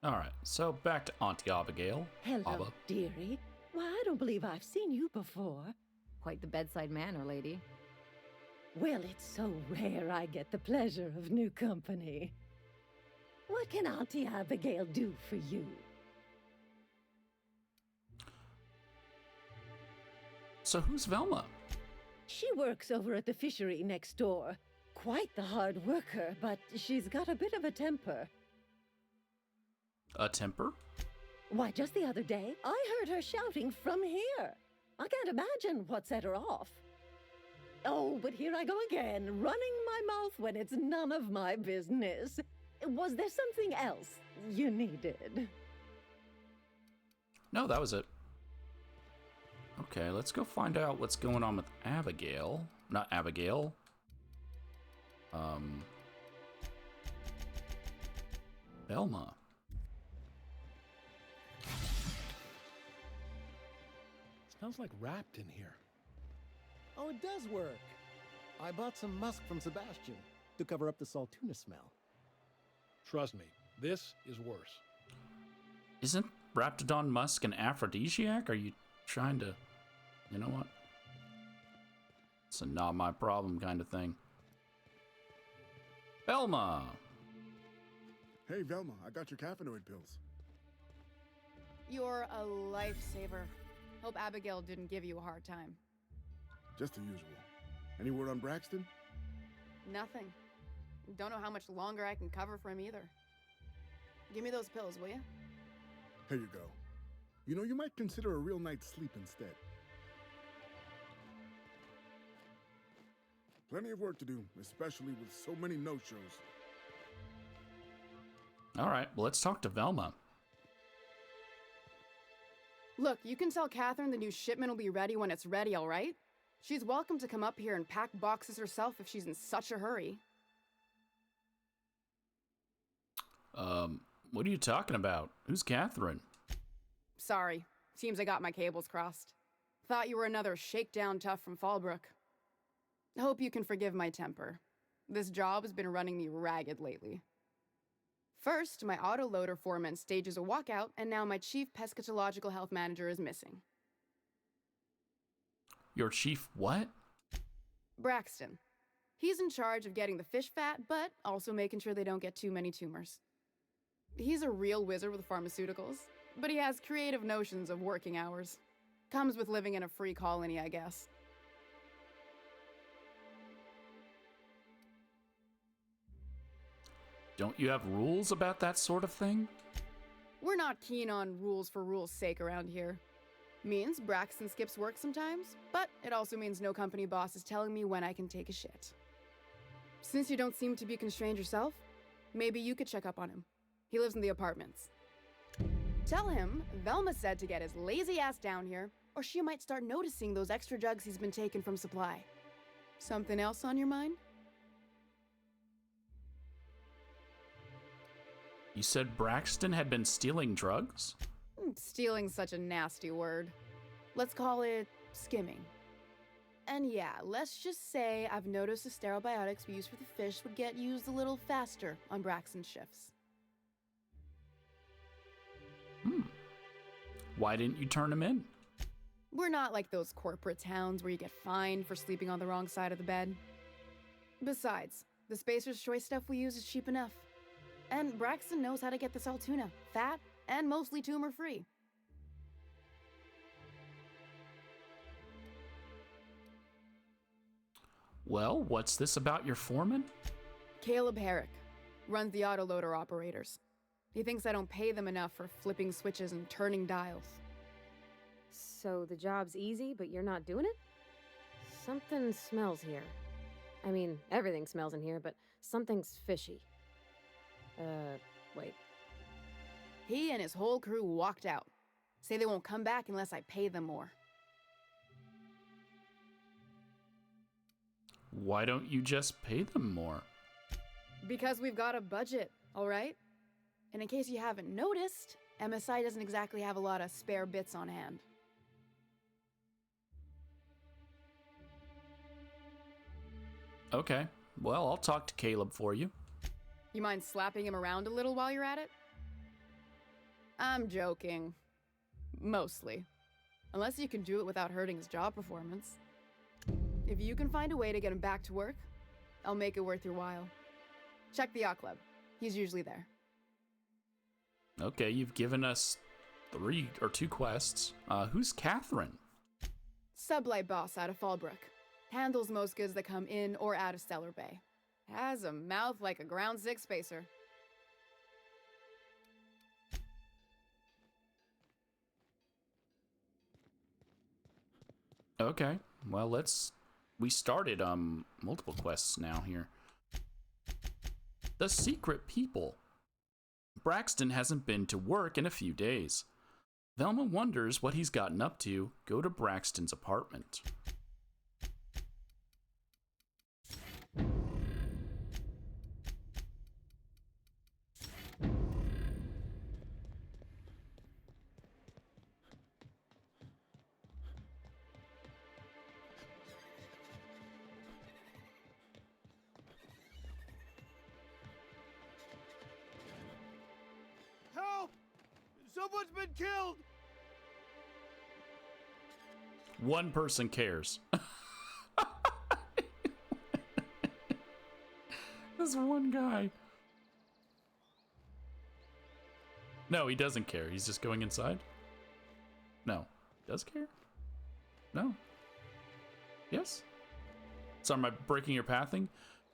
Alright, so back to Auntie Abigail. Hello, Abba. dearie. Why, I don't believe I've seen you before. Quite the bedside manner, lady. Well, it's so rare I get the pleasure of new company. What can Auntie Abigail do for you? So who's Velma? She works over at the fishery next door. Quite the hard worker, but she's got a bit of a temper. A temper? Why, just the other day, I heard her shouting from here. I can't imagine what set her off. Oh, but here I go again, running my mouth when it's none of my business. Was there something else you needed? No, that was it. Okay, let's go find out what's going on with Abigail. Not Abigail. Velma. Smells like wrapped in here. Oh, it does work. I bought some musk from Sebastian to cover up the saltuna smell. Trust me, this is worse. Isn't Raptidon musk an aphrodisiac? Are you trying to... You know what? It's a not my problem kind of thing. Velma! Hey, Velma, I got your caffeinoid pills. You're a lifesaver. Hope Abigail didn't give you a hard time. Just the usual. Any word on Braxton? Nothing. Don't know how much longer I can cover for him either. Give me those pills, will you? Here you go. You know, you might consider a real night's sleep instead. Plenty of work to do, especially with so many no-shows. Alright, well, let's talk to Velma. Look, you can tell Catherine the new shipment will be ready when it's ready, all right? She's welcome to come up here and pack boxes herself if she's in such a hurry. What are you talking about? Who's Catherine? Sorry, seems I got my cables crossed. Thought you were another shakedown tough from Fallbrook. Hope you can forgive my temper. This job has been running me ragged lately. First, my autoloader foreman stages a walkout, and now my chief pescatological health manager is missing. Your chief what? Braxton. He's in charge of getting the fish fat, but also making sure they don't get too many tumors. He's a real wizard with pharmaceuticals, but he has creative notions of working hours. Comes with living in a free colony, I guess. Don't you have rules about that sort of thing? We're not keen on rules for rules' sake around here. Means Braxton skips work sometimes, but it also means no company boss is telling me when I can take a shit. Since you don't seem to be constrained yourself, maybe you could check up on him. He lives in the apartments. Tell him Velma said to get his lazy ass down here, or she might start noticing those extra drugs he's been taking from supply. Something else on your mind? You said Braxton had been stealing drugs? Stealing's such a nasty word. Let's call it skimming. And yeah, let's just say I've noticed the sterile biotics we use for the fish would get used a little faster on Braxton's shifts. Why didn't you turn him in? We're not like those corporate towns where you get fined for sleeping on the wrong side of the bed. Besides, the Spacer's Choice stuff we use is cheap enough. And Braxton knows how to get the saltuna, fat and mostly tumor-free. Well, what's this about your foreman? Caleb Herrick runs the autoloader operators. He thinks I don't pay them enough for flipping switches and turning dials. So the job's easy, but you're not doing it? Something smells here. I mean, everything smells in here, but something's fishy. Wait. He and his whole crew walked out. Say they won't come back unless I pay them more. Why don't you just pay them more? Because we've got a budget, all right? And in case you haven't noticed, MSI doesn't exactly have a lot of spare bits on hand. Okay, well, I'll talk to Caleb for you. You mind slapping him around a little while you're at it? I'm joking. Mostly. Unless you can do it without hurting his job performance. If you can find a way to get him back to work, I'll make it worth your while. Check the yacht club. He's usually there. Okay, you've given us 3 or 2 quests. Who's Catherine? Sublight boss out of Fallbrook. Handles most goods that come in or out of Stellar Bay. Has a mouth like a ground 6 spacer. Okay, well, we started, multiple quests now here. The Secret People. Braxton hasn't been to work in a few days. Velma wonders what he's gotten up to. Go to Braxton's apartment. Help! Someone's been killed! One person cares. This one guy. No, he doesn't care. He's just going inside. No. Does care? No. Yes? So am I breaking your pathing?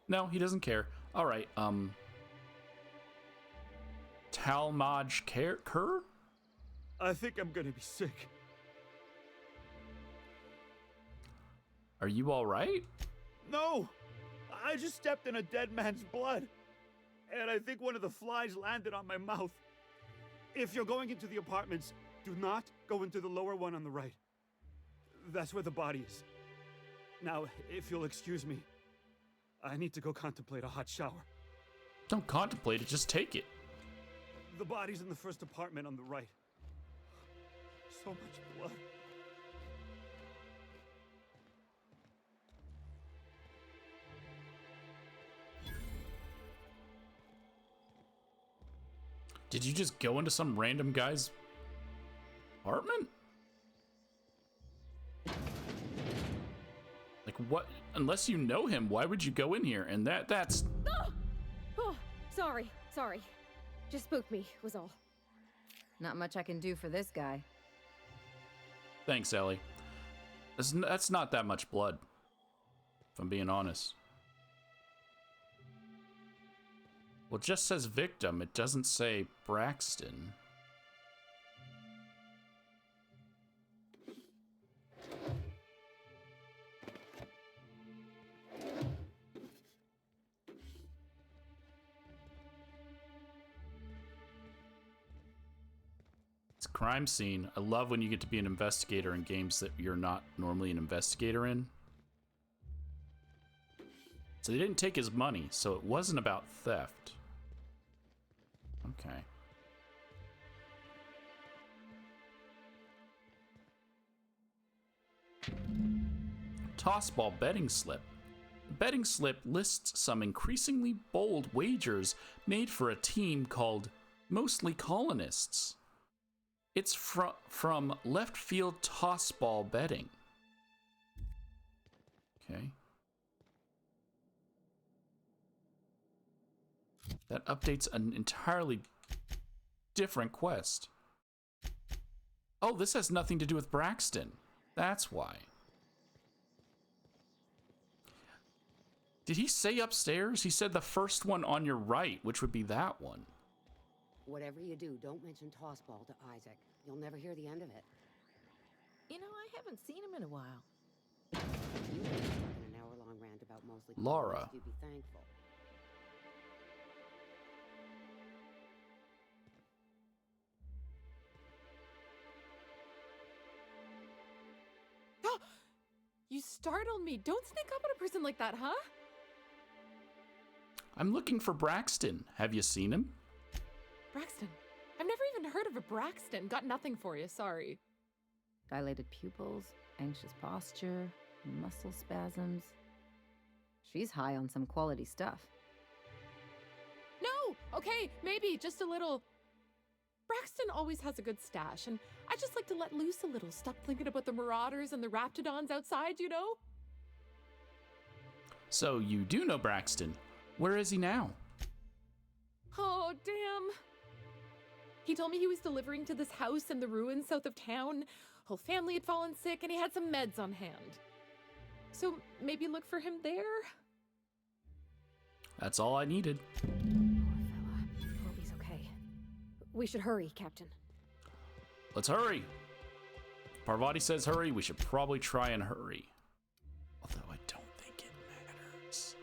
No, he doesn't care. All right. Talmaj Kerr? I think I'm gonna be sick. Are you all right? No! I just stepped in a dead man's blood. And I think one of the flies landed on my mouth. If you're going into the apartments, do not go into the lower one on the right. That's where the body is. Now, if you'll excuse me, I need to go contemplate a hot shower. Don't contemplate it, just take it. The body's in the first apartment on the right. So much blood. Did you just go into some random guy's apartment? Like what? Unless you know him, why would you go in here? And that's... Oh, sorry. Just spooked me, was all. Not much I can do for this guy. Thanks, Ellie. That's not that much blood, if I'm being honest. Well, it just says victim. It doesn't say Braxton. It's a crime scene. I love when you get to be an investigator in games that you're not normally an investigator in. So they didn't take his money, so it wasn't about theft. Okay. Tossball betting slip. The betting slip lists some increasingly bold wagers made for a team called Mostly Colonists. It's from Left Field Tossball Betting. Okay. That updates an entirely different quest. Oh, this has nothing to do with Braxton. That's why. Did he say upstairs? He said the first one on your right, which would be that one. Whatever you do, don't mention tossball to Isaac. You'll never hear the end of it. You know, I haven't seen him in a while. If you were stuck in an hour-long rant about mostly Laura. colonists, you'd be thankful. You startled me. Don't sneak up on a person like that, huh? I'm looking for Braxton. Have you seen him? Braxton. I've never even heard of a Braxton. Got nothing for you, sorry. Dilated pupils, anxious posture, muscle spasms. She's high on some quality stuff. No! Okay, maybe just a little Braxton always has a good stash, and I just like to let loose a little. Stop thinking about the marauders and the raptidons outside, you know? So you do know Braxton. Where is he now? Oh, damn. He told me he was delivering to this house in the ruins south of town. Whole family had fallen sick, and he had some meds on hand. So maybe look for him there? That's all I needed. Poor fella. Hope he's okay. We should hurry, Captain. Let's hurry. Parvati says hurry. We should probably try and hurry. Although I don't think it matters.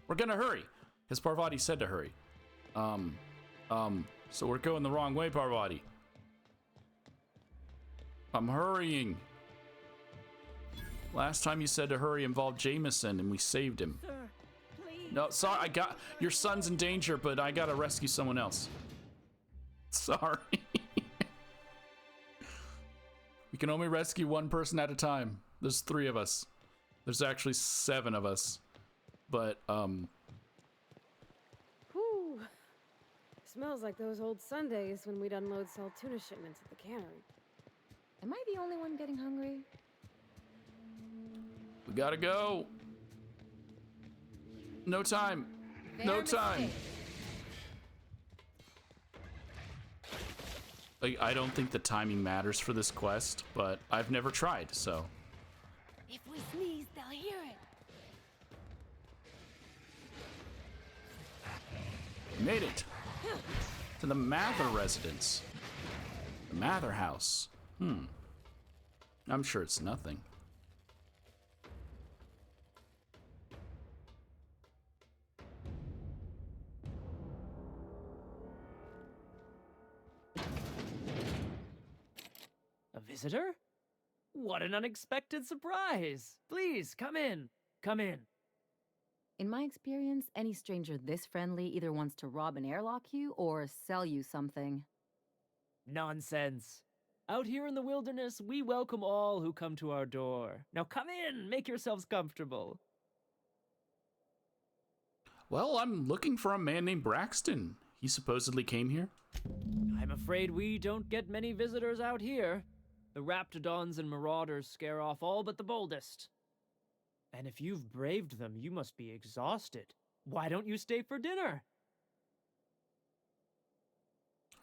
We're gonna hurry, because Parvati said to hurry. So we're going the wrong way, Parvati. I'm hurrying. Last time you said to hurry involved Jameson, and we saved him. Sir, please. No, sorry, your son's in danger, but I gotta rescue someone else. Sorry. We can only rescue one person at a time. There's 3 of us. There's actually 7 of us. But, Whew. Smells like those old Sundays when we'd unload Saltuna shipments at the cannery. Am I the only one getting hungry? we gotta go. No time. Fair No time. mistake. Like, I don't think the timing matters for this quest, but I've never tried, so. If we sneeze, they'll hear it. We made it. To the Mather residence. The Mather house. I'm sure it's nothing. A visitor? What an unexpected surprise! Please, come in. Come in. In my experience, any stranger this friendly either wants to rob and airlock you or sell you something. Nonsense. Out here in the wilderness, we welcome all who come to our door. Now come in, make yourselves comfortable. Well, I'm looking for a man named Braxton. He supposedly came here. I'm afraid we don't get many visitors out here. The raptidons and marauders scare off all but the boldest. And if you've braved them, you must be exhausted. Why don't you stay for dinner?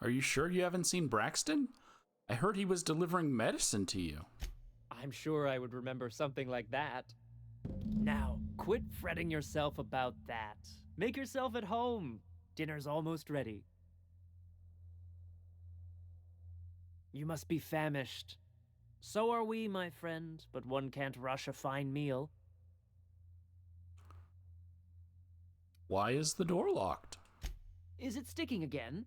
Are you sure you haven't seen Braxton? I heard he was delivering medicine to you. I'm sure I would remember something like that. Now, quit fretting yourself about that. Make yourself at home. Dinner's almost ready. You must be famished. So are we, my friend, but one can't rush a fine meal. Why is the door locked? Is it sticking again?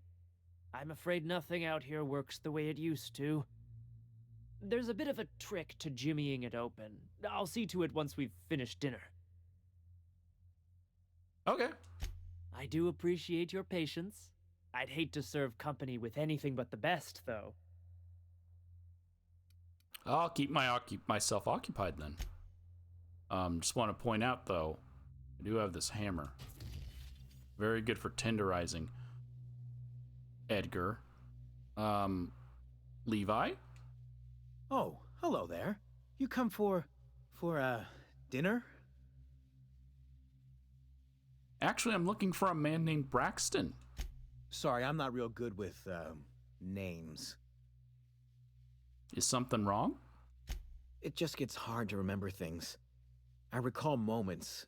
I'm afraid nothing out here works the way it used to. There's a bit of a trick to jimmying it open. I'll see to it once we've finished dinner. Okay. I do appreciate your patience. I'd hate to serve company with anything but the best, though. I'll keep myself occupied then. Just want to point out, though, I do have this hammer. Very good for tenderizing. Edgar. Levi? Oh, hello there. You come for dinner? Actually, I'm looking for a man named Braxton. Sorry, I'm not real good with, names. Is something wrong? It just gets hard to remember things. I recall moments,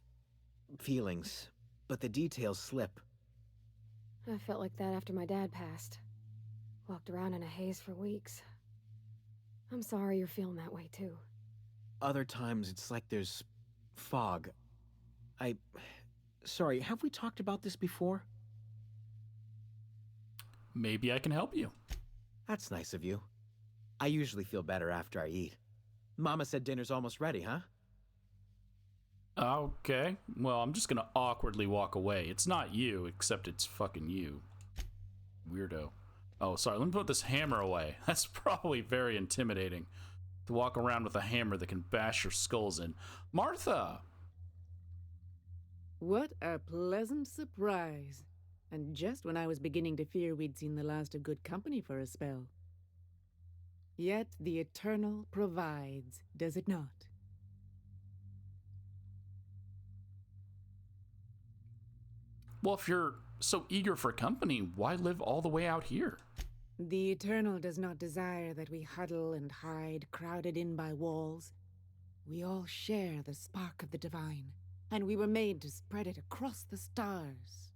feelings, but the details slip. I felt like that after my dad passed. Walked around in a haze for weeks. I'm sorry you're feeling that way, too. Other times, it's like there's fog. Sorry, have we talked about this before? Maybe I can help you. That's nice of you. I usually feel better after I eat. Mama said dinner's almost ready, huh? Okay. Well, I'm just gonna awkwardly walk away. It's not you, except it's fucking you. Weirdo. Oh, sorry. Let me put this hammer away. That's probably very intimidating. To walk around with a hammer that can bash your skulls in. Martha! What a pleasant surprise. And just when I was beginning to fear we'd seen the last of good company for a spell. Yet the Eternal provides, does it not? Well, if you're so eager for company, why live all the way out here? The Eternal does not desire that we huddle and hide, crowded in by walls. We all share the spark of the divine, and we were made to spread it across the stars.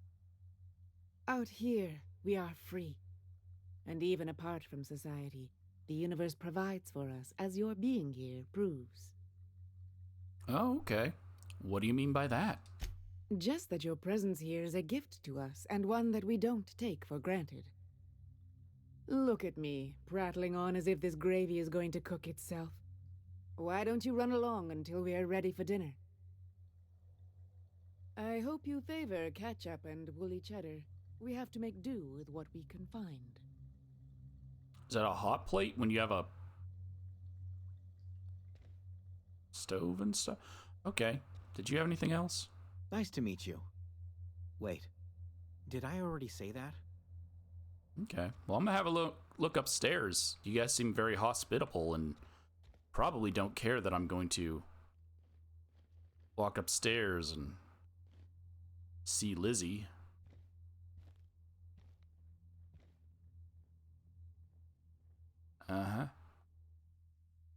Out here, we are free. And even apart from society, the universe provides for us, as your being here proves. Oh, okay. What do you mean by that? Just that your presence here is a gift to us, and one that we don't take for granted. Look at me, prattling on as if this gravy is going to cook itself. Why don't you run along until we are ready for dinner? I hope you favor ketchup and woolly cheddar. We have to make do with what we can find. Is that a hot plate when you have a stove and stuff? Okay. Did you have anything else? Nice to meet you. Wait, did I already say that? Okay. Well, I'm gonna have a look upstairs. You guys seem very hospitable and probably don't care that I'm going to walk upstairs and see Lizzie. Uh-huh.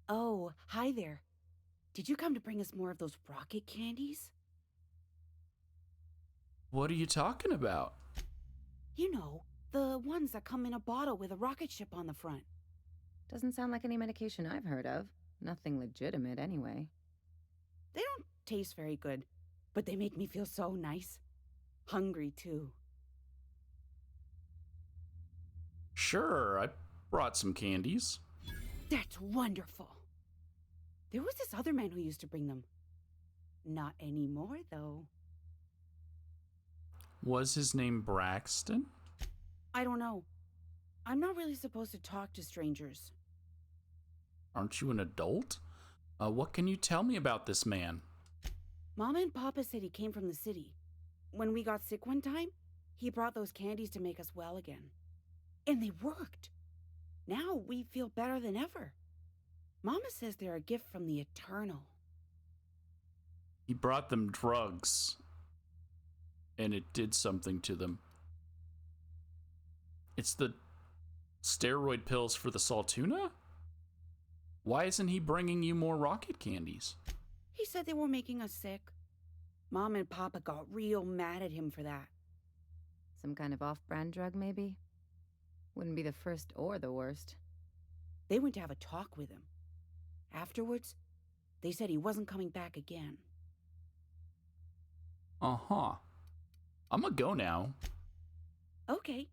Oh, hi there. Did you come to bring us more of those rocket candies? What are you talking about? You know, the ones that come in a bottle with a rocket ship on the front. Doesn't sound like any medication I've heard of. Nothing legitimate, anyway. They don't taste very good, but they make me feel so nice. Hungry, too. Sure, I brought some candies. That's wonderful. There was this other man who used to bring them. Not anymore, though. Was his name Braxton? I don't know. I'm not really supposed to talk to strangers. Aren't you an adult? What can you tell me about this man? Mama and Papa said he came from the city. When we got sick one time, he brought those candies to make us well again. And they worked. Now we feel better than ever. Mama says they're a gift from the Eternal. He brought them drugs, and it did something to them. It's the steroid pills for the Saltuna? Why isn't he bringing you more rocket candies? He said they were making us sick. Mom and Papa got real mad at him for that. Some kind of off-brand drug, maybe? Wouldn't be the first or the worst. They went to have a talk with him. Afterwards, they said he wasn't coming back again. Uh-huh. I'm gonna go now. Okay.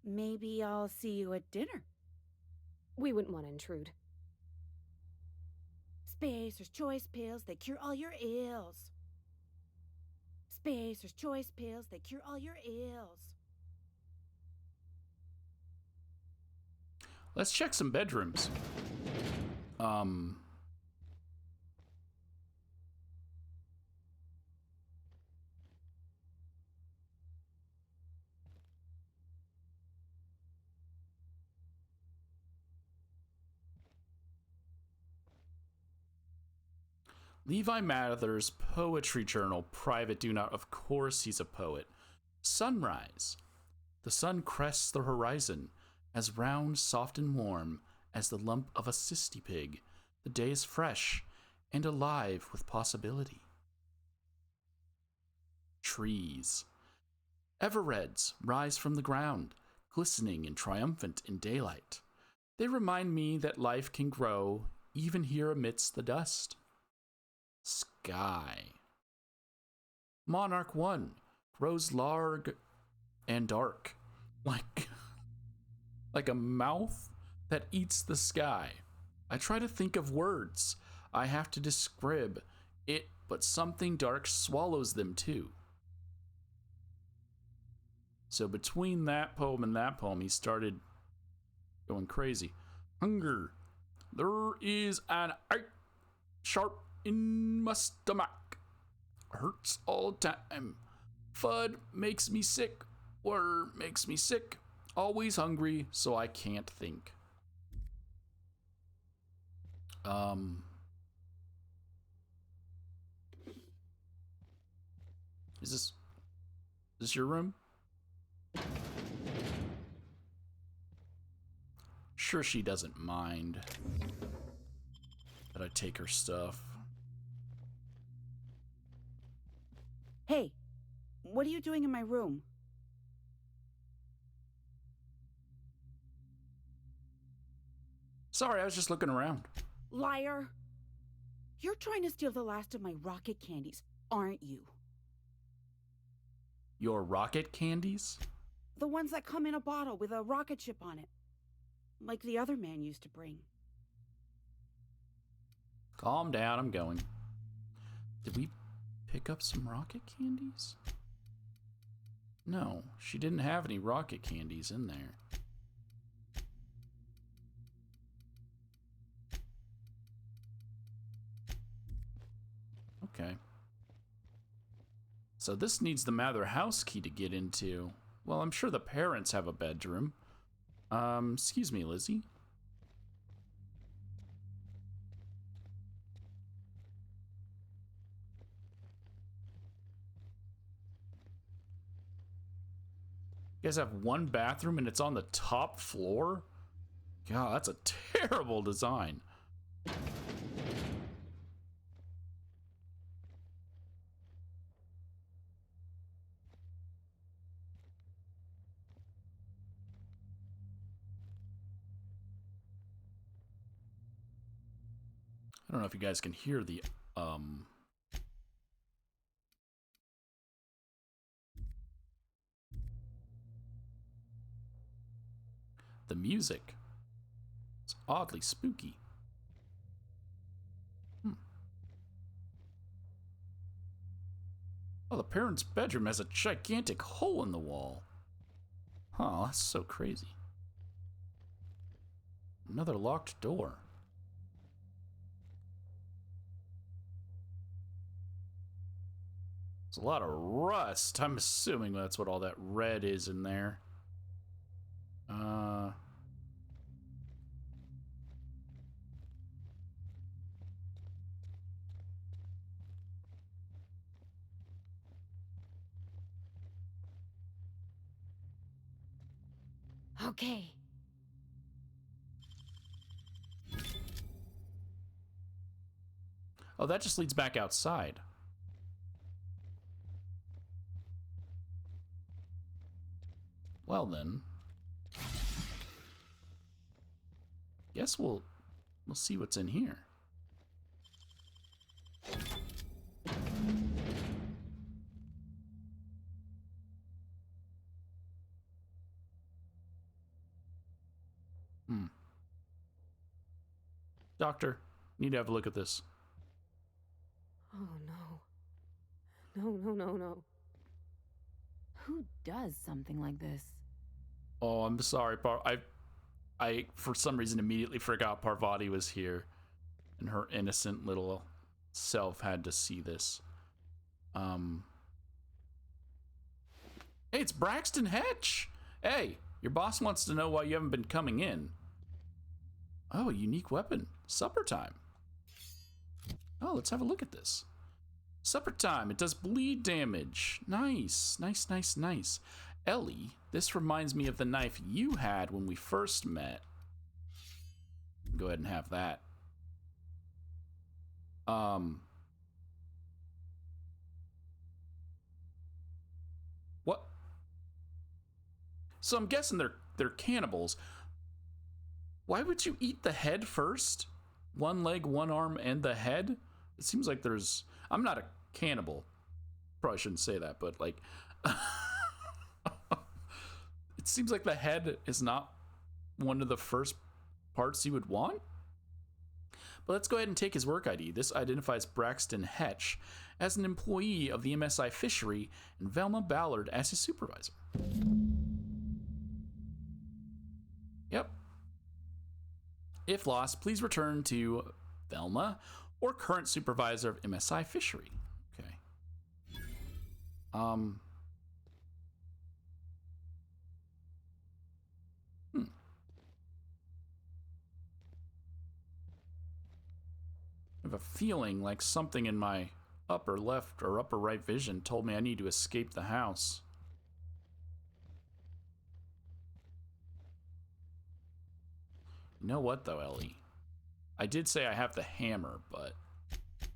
Maybe I'll see you at dinner. We wouldn't want to intrude. Spacer's Choice Pills, they cure all your ills. Spacer's Choice Pills, they cure all your ills. Let's check some bedrooms. Levi Mather's Poetry Journal, private do not. Of course he's a poet. Sunrise. The sun crests the horizon, as round, soft, and warm as the lump of a cysty pig. The day is fresh and alive with possibility. Trees. Everreds rise from the ground, glistening and triumphant in daylight. They remind me that life can grow even here amidst the dust. Sky. Monarch 1 grows large and dark, like a mouth that eats the sky. I try to think of words I have to describe it, but something dark swallows them too. So between that poem and that poem, he started going crazy. Hunger. There is an ache sharp in my stomach. Hurts all time. Fud makes me sick. Water makes me sick. Always hungry, so I can't think. Is this your room? Sure, she doesn't mind that I take her stuff. Hey, what are you doing in my room? Sorry, I was just looking around. Liar! You're trying to steal the last of my rocket candies, aren't you? Your rocket candies? The ones that come in a bottle with a rocket ship on it. Like the other man used to bring. Calm down, I'm going. Did we pick up some rocket candies? No, she didn't have any rocket candies in there. Okay. So this needs the Mather house key to get into. Well, I'm sure the parents have a bedroom. Excuse me, Lizzie. You guys have one bathroom and it's on the top floor? God, that's a terrible design. I don't know if you guys can hear the music. It's oddly spooky. Oh, the parents' bedroom has a gigantic hole in the wall. Huh, that's so crazy. Another locked door. There's a lot of rust. I'm assuming that's what all that red is in there. Okay. Oh, that just leads back outside. Well then. Guess we'll see what's in here. Doctor, need to have a look at this. Oh no. No. Who does something like this? Oh, I'm sorry, I for some reason immediately forgot Parvati was here, and her innocent little self had to see this. Hey, it's Braxton Hetch. Hey, your boss wants to know why you haven't been coming in. Oh, a unique weapon. Supper time. Oh, let's have a look at this. Supper time. It does bleed damage. Nice. Ellie, this reminds me of the knife you had when we first met. Go ahead and have that. What? So I'm guessing they're cannibals. Why would you eat the head first? One leg, one arm, and the head? It seems like there's... I'm not a cannibal. Probably shouldn't say that, but like... It seems like the head is not one of the first parts you would want. But let's go ahead and take his work ID. This identifies Braxton Hetch as an employee of the MSI Fishery and Velma Ballard as his supervisor. Yep. If lost, please return to Velma or current supervisor of MSI Fishery. Okay. have a feeling like something in my upper left or upper right vision told me I need to escape the house. You know what, though, Ellie? I did say I have the hammer, but it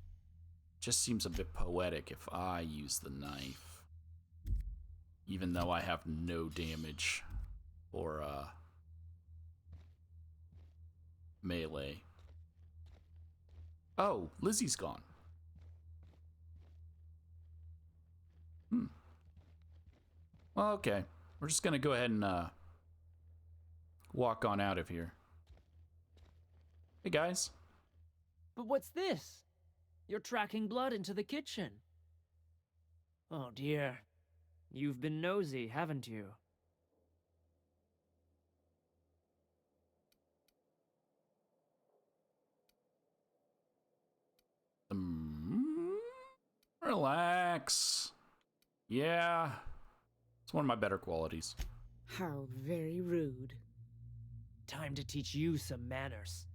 just seems a bit poetic if I use the knife. Even though I have no damage or melee. Oh, Lizzie's gone. Well, okay. We're just gonna go ahead and walk on out of here. Hey, guys. But what's this? You're tracking blood into the kitchen. Oh dear. You've been nosy, haven't you? Relax. Yeah. It's one of my better qualities. How very rude. Time to teach you some manners.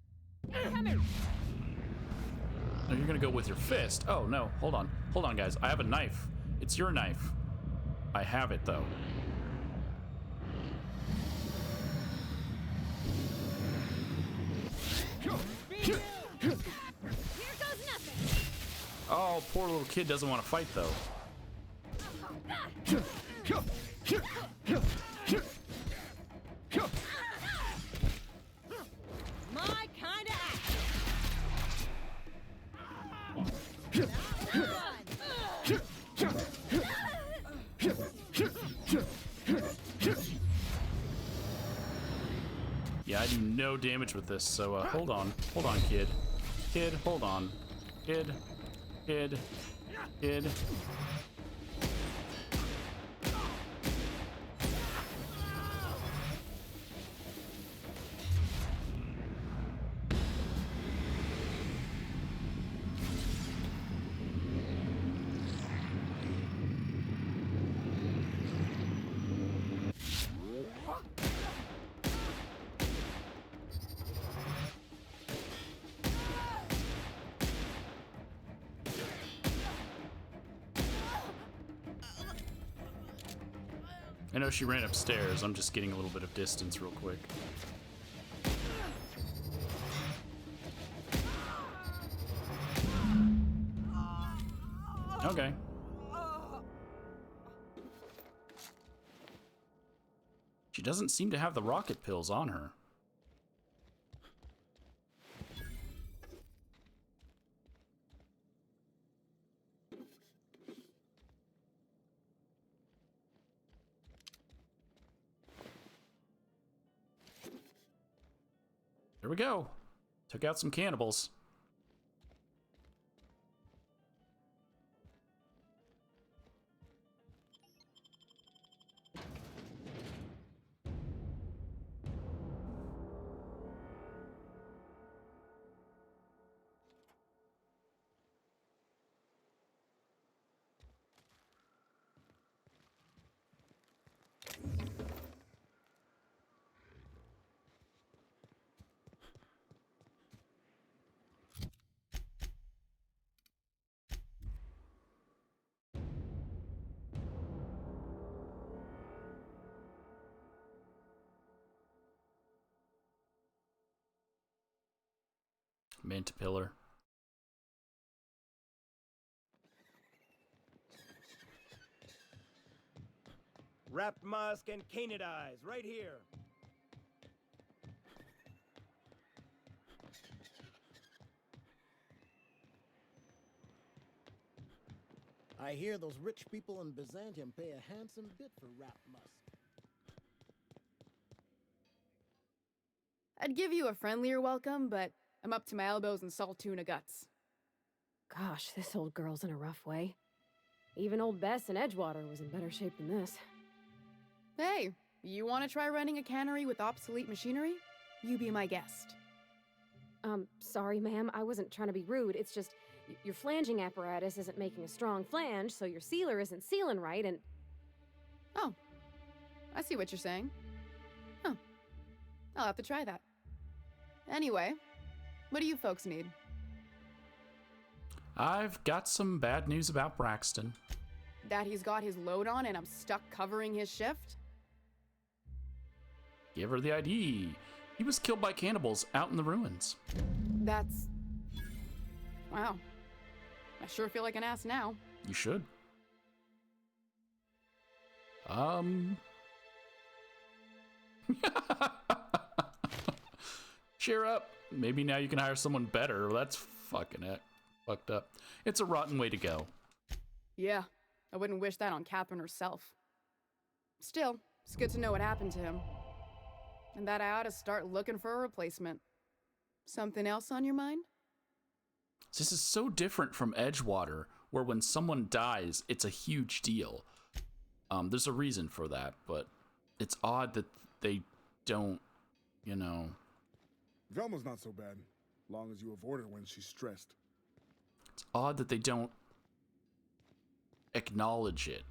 Oh, you're gonna go with your fist. Oh, no. Hold on. Hold on, guys. I have a knife. It's your knife. I have it, though. Oh, poor little kid doesn't want to fight, though. My kind of Yeah, I do no damage with this, so hold on. Hold on, kid. Kid, hold on. Kid. Kid. Kid. I know she ran upstairs. I'm just getting a little bit of distance real quick. Okay. She doesn't seem to have the rocket pills on her. There we go. Took out some cannibals. Mint pillar. Wrapped musk and canid eyes, right here. I hear those rich people in Byzantium pay a handsome bit for wrapped musk. I'd give you a friendlier welcome, but I'm up to my elbows in salt tuna guts. Gosh, this old girl's in a rough way. Even old Bess in Edgewater was in better shape than this. Hey, you want to try running a cannery with obsolete machinery? You be my guest. Sorry, ma'am. I wasn't trying to be rude. It's just your flanging apparatus isn't making a strong flange, so your sealer isn't sealing right, and... Oh, I see what you're saying. Huh. I'll have to try that. Anyway, what do you folks need? I've got some bad news about Braxton. That he's got his load on and I'm stuck covering his shift? Give her the ID. He was killed by cannibals out in the ruins. That's... Wow. I sure feel like an ass now. You should. Cheer up. Maybe now you can hire someone better. That's fucking fucked up. It's a rotten way to go. Yeah, I wouldn't wish that on Catherine herself. Still, it's good to know what happened to him. And that I ought to start looking for a replacement. Something else on your mind? This is so different from Edgewater, where when someone dies, it's a huge deal. There's a reason for that, but it's odd that they don't, you know... Velma's not so bad, long as you avoid her when she's stressed. It's odd that they don't acknowledge it.